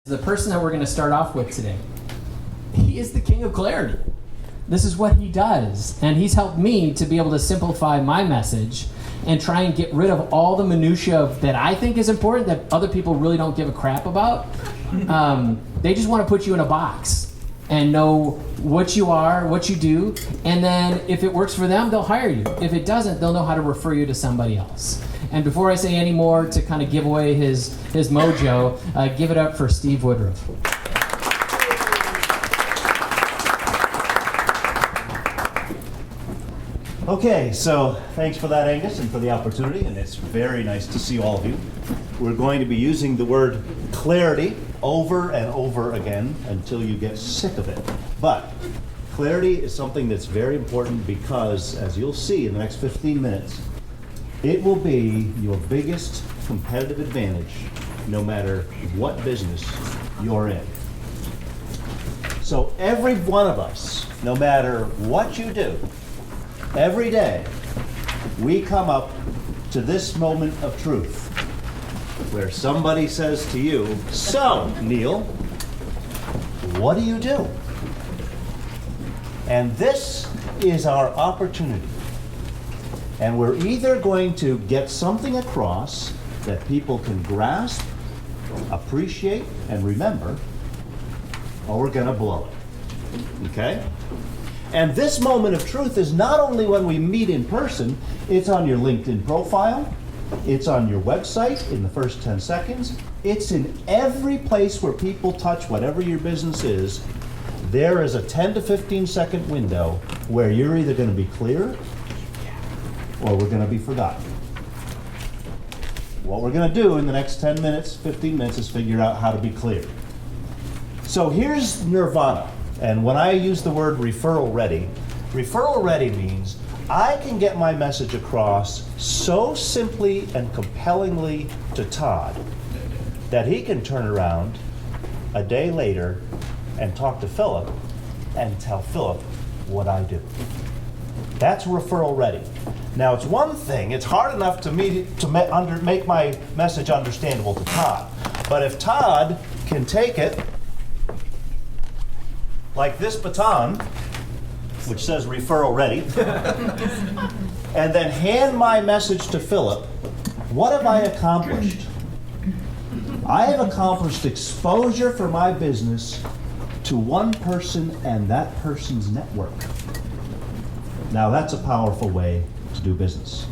The person that we're going to start off with today, he is the king of clarity. This is what he does, and he's helped me to be able to simplify my message and try and get rid of all the minutia that I think is important that other people really don't give a crap about. They just want to put you in a box and know what you are, what you do, and then if it works for them, they'll hire you. If it doesn't, they'll know how to refer you to somebody else. And before I say any more to kind of give away his mojo, give it up for Steve Woodruff. Okay, so thanks for that, Angus, and for the opportunity, and it's very nice to see all of you. We're going to be using the word clarity over and over again until you get sick of it. But clarity is something that's very important because, as you'll see in the next 15 minutes, it will be your biggest competitive advantage no matter what business you're in. So every one of us, no matter what you do, every day, we come up to this moment of truth where somebody says to you, "So, Neil, what do you do?" And this is our opportunity. And we're either going to get something across that people can grasp, appreciate, and remember, or we're going to blow it. Okay? And this moment of truth is not only when we meet in person, it's on your LinkedIn profile, it's on your website in the first 10 seconds, it's in every place where people touch whatever your business is. There is a 10 to 15 second window where you're either going to be clear or we're going to be forgotten. What we're going to do in the next 10 minutes, 15 minutes is figure out how to be clear. So here's nirvana. And when I use the word referral-ready means I can get my message across so simply and compellingly to Todd that he can turn around a day later and talk to Philip and tell Philip what I do. That's referral-ready. Now, it's one thing, it's hard enough to make my message understandable to Todd. But if Todd can take it like this baton, which says referral ready, and then hand my message to Philip, what have I accomplished? I have accomplished exposure for my business to one person and that person's network. Now that's a powerful way to do business.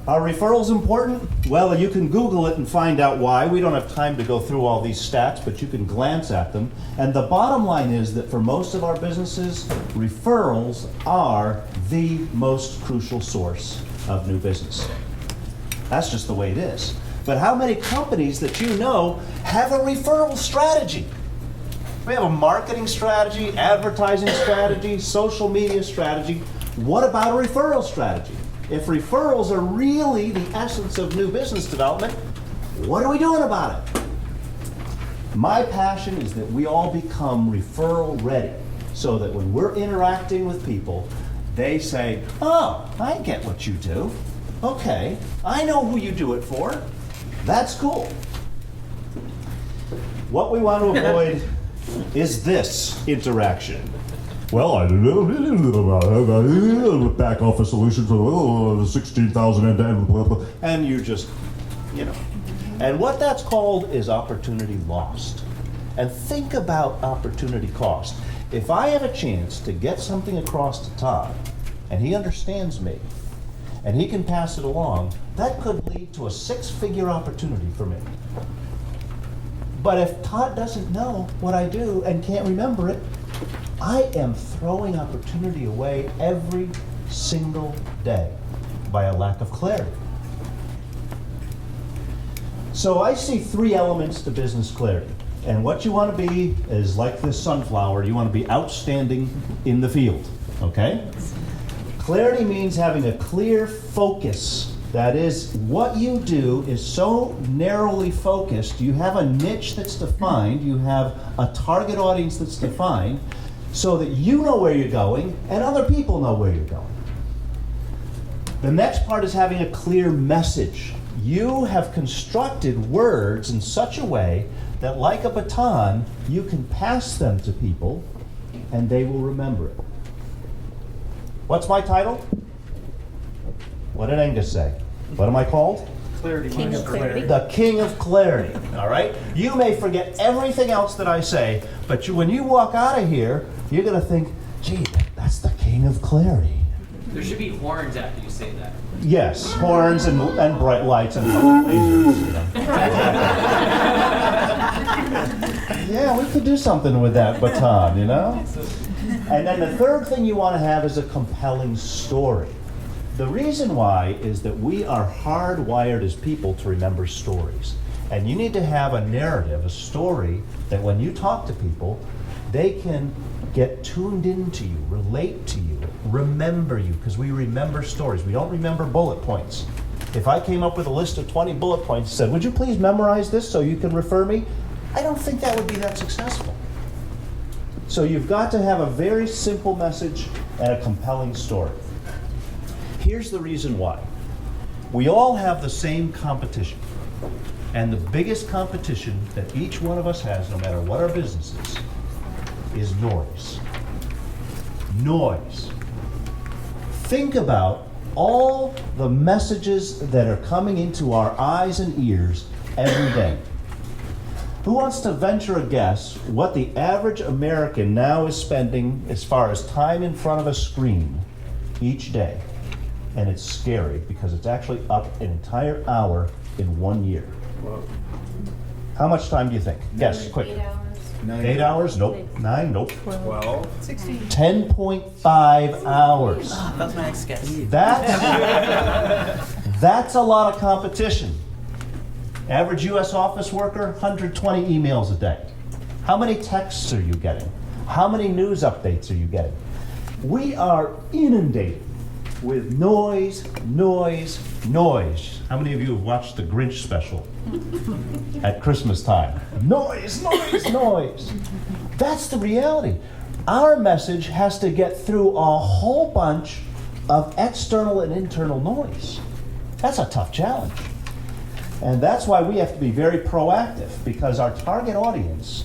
Are referrals important? Well, you can Google it and find out why. We don't have time to go through all these stats, but you can glance at them. And the bottom line is that for most of our businesses, referrals are the most crucial source of new business. That's just the way it is. But how many companies that you know have a referral strategy? We have a marketing strategy, advertising strategy, social media strategy. What about a referral strategy? If referrals are really the essence of new business development, what are we doing about it? My passion is that we all become referral ready so that when we're interacting with people, they say, "Oh, I get what you do. Okay, I know who you do it for. That's cool." What we want to avoid is this interaction. Well, I back office solution for 16,000 and you just, And what that's called is opportunity lost. And think about opportunity cost. If I have a chance to get something across to Todd, and he understands me, and he can pass it along, that could lead to a 6-figure opportunity for me. But if Todd doesn't know what I do and can't remember it, I am throwing opportunity away every single day by a lack of clarity. So I see 3 elements to business clarity. And what you want to be is like this sunflower, you want to be outstanding in the field, okay? Clarity means having a clear focus. That is, what you do is so narrowly focused, you have a niche that's defined, you have a target audience that's defined, so that you know where you're going and other people know where you're going. The next part is having a clear message. You have constructed words in such a way that, like a baton, you can pass them to people and they will remember it. What's my title? What did Angus say? What am I called? King of clarity. The King of Clarity, all right? You may forget everything else that I say, but when you walk out of here, you're going to think, gee, that's the King of Clarity. There should be horns after you say that. Yes, horns and bright lights and lasers. You know. Yeah, we could do something with that baton, you know? And then the third thing you want to have is a compelling story. The reason why is that we are hardwired as people to remember stories. And you need to have a narrative, a story, that when you talk to people, they can get tuned into you, relate to you, remember you, because we remember stories. We don't remember bullet points. If I came up with a list of 20 bullet points and said, would you please memorize this so you can refer me? I don't think that would be that successful. So you've got to have a very simple message and a compelling story. Here's the reason why. We all have the same competition. And the biggest competition that each one of us has, no matter what our business is noise. Noise. Think about all the messages that are coming into our eyes and ears every day. Who wants to venture a guess what the average American now is spending as far as time in front of a screen each day? And it's scary because it's actually up an entire hour in 1 year. Whoa. How much time do you think? Guess, quick. 8 hours. 8 hours? Nope. 9? Nope. 12. 16. 10.5 hours. That's my next guess. That's a lot of competition. Average U.S. office worker, 120 emails a day. How many texts are you getting? How many news updates are you getting? We are inundated with noise, noise, noise. How many of you have watched the Grinch special at Christmas time? Noise, noise, noise. That's the reality. Our message has to get through a whole bunch of external and internal noise. That's a tough challenge. And that's why we have to be very proactive, because our target audience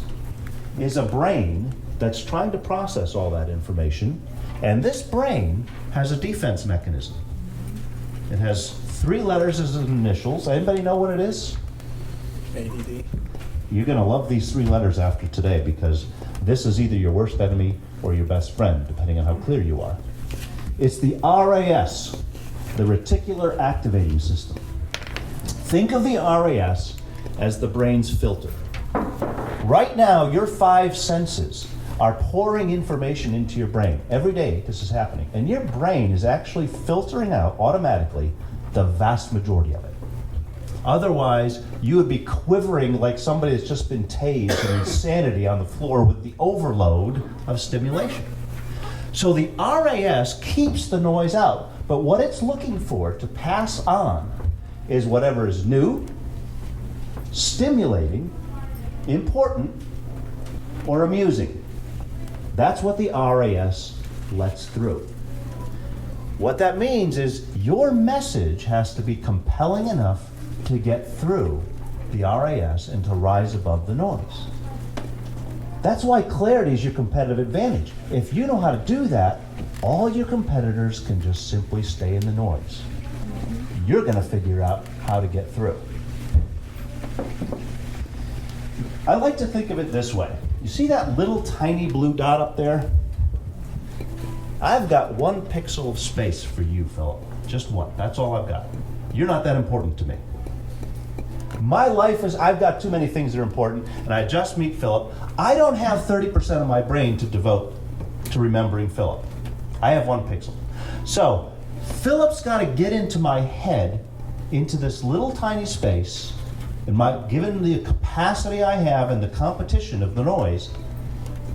is a brain that's trying to process all that information. And this brain has a defense mechanism. It has 3 letters as initials. Anybody know what it is? ADD. You're going to love these 3 letters after today, because this is either your worst enemy or your best friend, depending on how clear you are. It's the RAS, the reticular activating system. Think of the RAS as the brain's filter. Right now, your 5 senses are pouring information into your brain. Every day this is happening. And your brain is actually filtering out automatically the vast majority of it. Otherwise, you would be quivering like somebody that's just been tased in insanity on the floor with the overload of stimulation. So the RAS keeps the noise out, but what it's looking for to pass on is whatever is new, stimulating, important, or amusing. That's what the RAS lets through. What that means is your message has to be compelling enough to get through the RAS and to rise above the noise. That's why clarity is your competitive advantage. If you know how to do that, all your competitors can just simply stay in the noise. You're going to figure out how to get through. I like to think of it this way. You see that little tiny blue dot up there? I've got 1 pixel of space for you, Philip. Just 1. That's all I've got. You're not that important to me. My life is, I've got too many things that are important, and I just meet Philip. I don't have 30% of my brain to devote to remembering Philip. I have 1 pixel. So, Philip's got to get into my head, into this little tiny space, and given the capacity I have and the competition of the noise,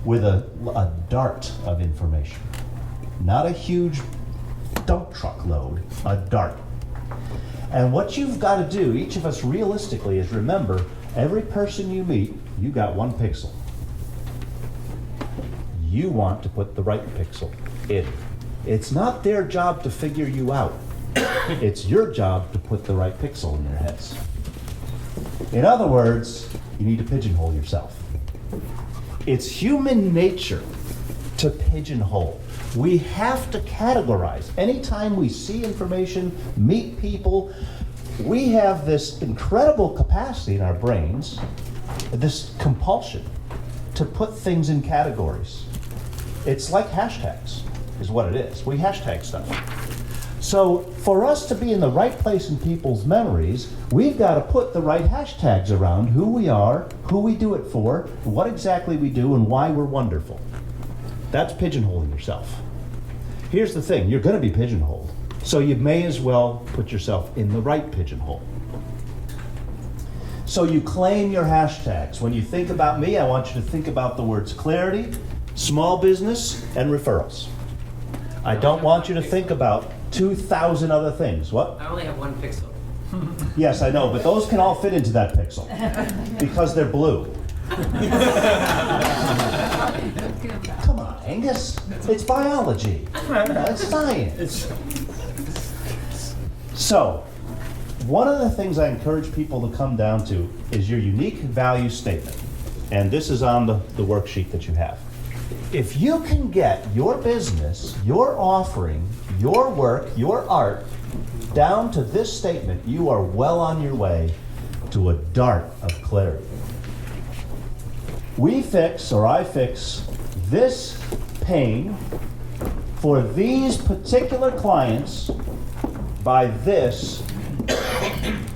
with a dart of information. Not a huge dump truck load, a dart. And what you've got to do, each of us realistically, is remember, every person you meet, you got 1 pixel. You want to put the right pixel in. It's not their job to figure you out. It's your job to put the right pixel in your heads. In other words, you need to pigeonhole yourself. It's human nature to pigeonhole. We have to categorize. Anytime we see information, meet people, we have this incredible capacity in our brains, this compulsion to put things in categories. It's like hashtags, is what it is. We hashtag stuff. So for us to be in the right place in people's memories, we've got to put the right hashtags around who we are, who we do it for, what exactly we do, and why we're wonderful. That's pigeonholing yourself. Here's the thing, you're going to be pigeonholed. So you may as well put yourself in the right pigeonhole. So you claim your hashtags. When you think about me, I want you to think about the words clarity, small business, and referrals. I don't want you to think about 2,000 other things. What? I only have one pixel. Yes, I know, but those can all fit into that pixel because they're blue. Come on, Angus. It's biology. It's science. So, one of the things I encourage people to come down to is your unique value statement. And this is on the worksheet that you have. If you can get your business, your offering, your work, your art down to this statement, you are well on your way to a dart of clarity. We fix, or I fix, this pain for these particular clients by this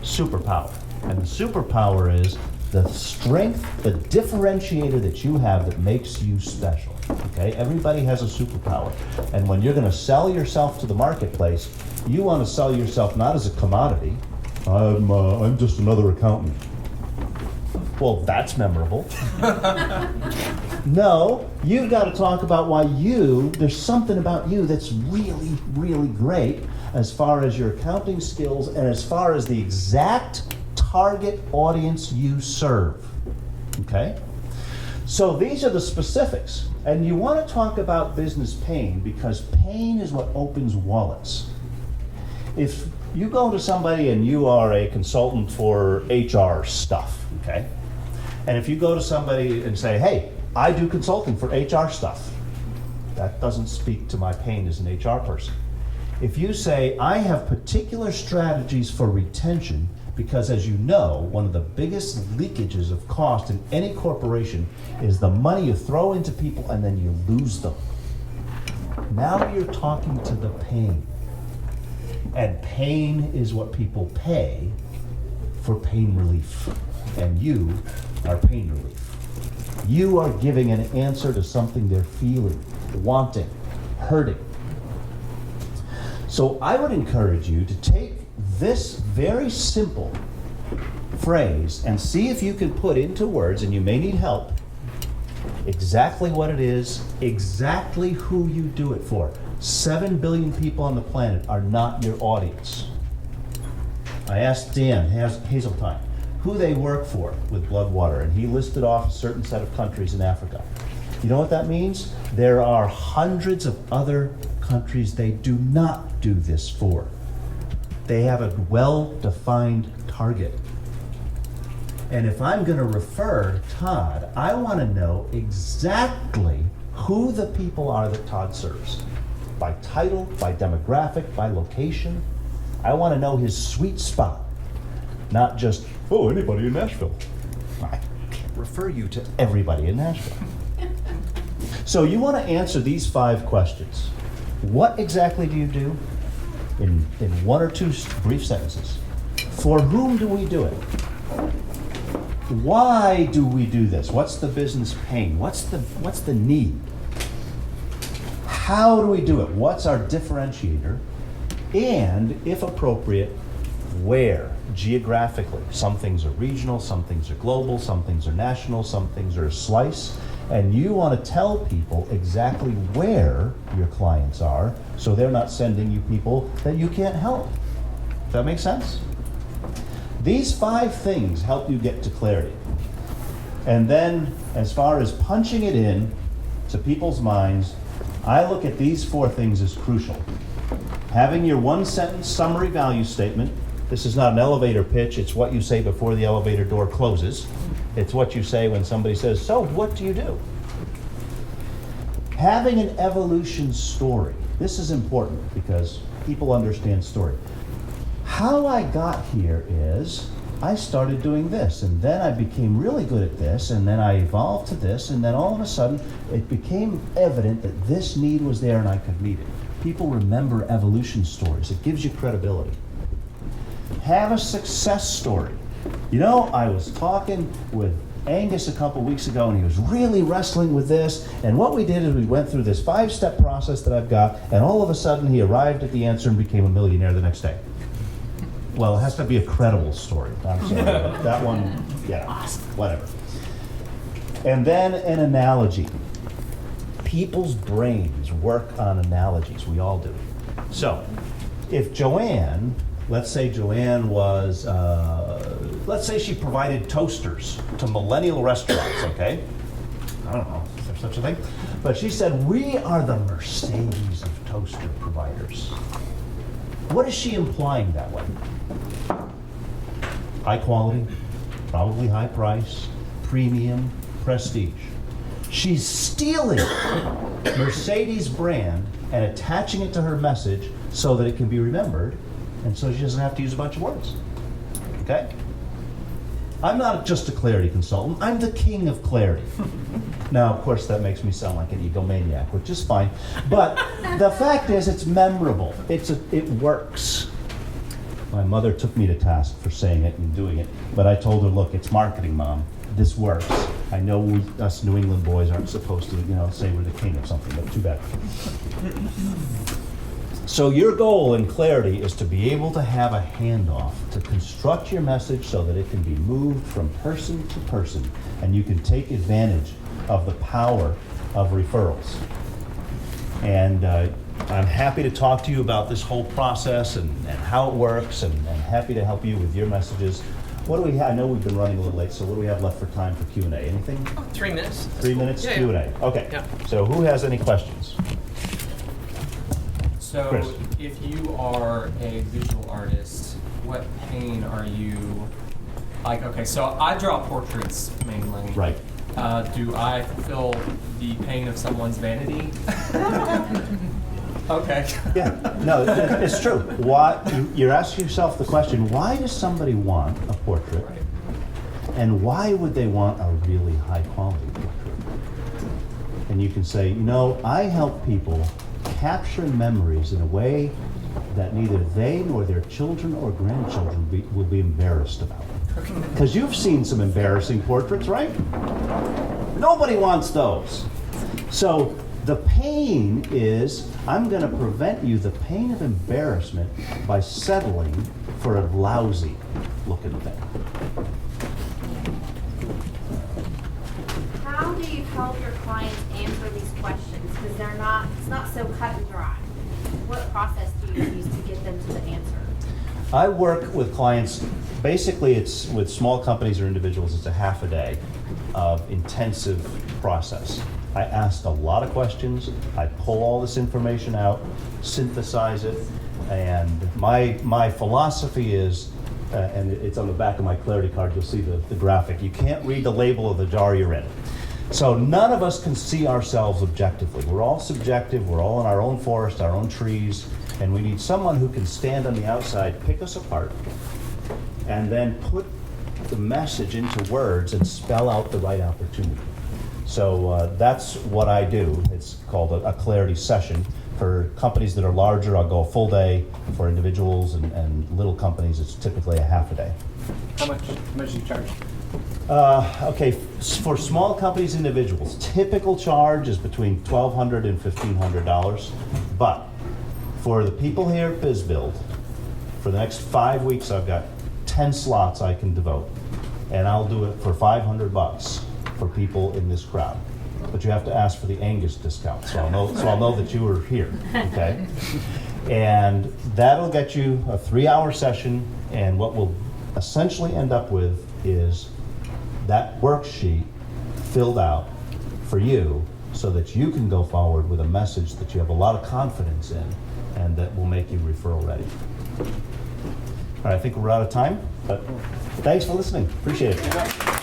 superpower. And the superpower is the strength, the differentiator that you have that makes you special. Okay? Everybody has a superpower. And when you're going to sell yourself to the marketplace, you want to sell yourself not as a commodity. I'm just another accountant. Well, that's memorable. No, you've got to talk about why there's something about you that's really, really great as far as your accounting skills and as far as the exact target audience you serve. Okay? So these are the specifics. And you want to talk about business pain because pain is what opens wallets. If you go to somebody and you are a consultant for HR stuff, okay? And if you go to somebody and say, hey, I do consulting for HR stuff, that doesn't speak to my pain as an HR person. If you say, I have particular strategies for retention, because as you know, one of the biggest leakages of cost in any corporation is the money you throw into people and then you lose them. Now you're talking to the pain. And pain is what people pay for pain relief. And you are pain relief. You are giving an answer to something they're feeling, wanting, hurting. So I would encourage you to take this very simple phrase and see if you can put into words, and you may need help, exactly what it is, exactly who you do it for. 7 billion people on the planet are not your audience. I asked Dan Hazeltine who they work for with Bloodwater, and he listed off a certain set of countries in Africa. You know what that means? There are hundreds of other countries they do not do this for. They have a well-defined target. And if I'm going to refer Todd, I want to know exactly who the people are that Todd serves. By title, by demographic, by location. I want to know his sweet spot. Not just, oh, anybody in Nashville. I can't refer you to everybody in Nashville. So you want to answer these 5 questions. What exactly do you do? In 1 or 2 brief sentences. For whom do we do it? Why do we do this? What's the business pain? What's the need? How do we do it? What's our differentiator? And, if appropriate, where? Geographically. Some things are regional, some things are global, some things are national, some things are a slice. And you want to tell people exactly where your clients are so they're not sending you people that you can't help. Does that make sense? These 5 things help you get to clarity. And then, as far as punching it in to people's minds, I look at these 4 things as crucial. Having your one-sentence summary value statement. This is not an elevator pitch. It's what you say before the elevator door closes. It's what you say when somebody says, so what do you do? Having an evolution story. This is important because people understand story. How I got here is I started doing this, and then I became really good at this, and then I evolved to this, and then all of a sudden it became evident that this need was there and I could meet it. People remember evolution stories. It gives you credibility. Have a success story. You know, I was talking with Angus a couple weeks ago, and he was really wrestling with this, and what we did is we went through this 5-step process that I've got, and all of a sudden he arrived at the answer and became a millionaire the next day. Well, it has to be a credible story. I'm sorry. That one, yeah, whatever. And then an analogy. People's brains work on analogies. We all do. So, if Joanne, let's say Joanne was, let's say she provided toasters to millennial restaurants, okay? I don't know, is there such a thing? But she said, we are the Mercedes of toaster providers. What is she implying that way? High quality, probably high price, premium, prestige. She's stealing Mercedes brand and attaching it to her message so that it can be remembered, and so she doesn't have to use a bunch of words. Okay? I'm not just a clarity consultant, I'm the king of clarity. Now, of course, that makes me sound like an egomaniac, which is fine. But the fact is, it's memorable. It works. My mother took me to task for saying it and doing it, but I told her, look, it's marketing, Mom. This works. I know us New England boys aren't supposed to, say we're the king of something, but too bad. So your goal in clarity is to be able to have a handoff, to construct your message so that it can be moved from person to person, and you can take advantage of the power of referrals. And I'm happy to talk to you about this whole process and how it works, and happy to help you with your messages. What do we have? I know we've been running a little late, so what do we have left for time for Q&A? Anything? 3 minutes. 3 minutes Yeah, Q&A. yeah. Okay. Yeah. So who has any questions? So, Chris. if you are a visual artist, what pain are you, like, okay, so I draw portraits mainly. Right. Do I fulfill the pain of someone's vanity? Okay. Yeah, no, it's true. You're asking yourself the question, why does somebody want a portrait? Right. And why would they want a really high quality portrait? And you can say, I help people capture memories in a way that neither they nor their children or grandchildren will be embarrassed about. Because you've seen some embarrassing portraits, right? Nobody wants those. So the pain is, I'm going to prevent you the pain of embarrassment by settling for a lousy looking thing. How do you help your clients answer these questions? Because it's not so cut and dry. What process do you use to get them to the answer? I work with clients, basically it's with small companies or individuals, it's a half a day of intensive process. I ask a lot of questions, I pull all this information out, synthesize it, and my philosophy is, and it's on the back of my clarity card, you'll see the graphic, you can't read the label of the jar you're in. So none of us can see ourselves objectively. We're all subjective, we're all in our own forest, our own trees, and we need someone who can stand on the outside, pick us apart, and then put the message into words and spell out the right opportunity. So that's what I do. It's called a clarity session. For companies that are larger, I'll go a full day. For individuals and little companies, it's typically a half a day. How much do you charge? Okay, for small companies, individuals, typical charge is between $1,200 and $1,500. But for the people here at BizBuild, for the next 5 weeks, I've got 10 slots I can devote, and I'll do it for $500 for people in this crowd. But you have to ask for the Angus discount, so I'll know that you were here. Okay, and that'll get you a 3-hour session, and what we'll essentially end up with is that worksheet filled out for you so that you can go forward with a message that you have a lot of confidence in and that will make you referral ready. All right, I think we're out of time, but thanks for listening. Appreciate it.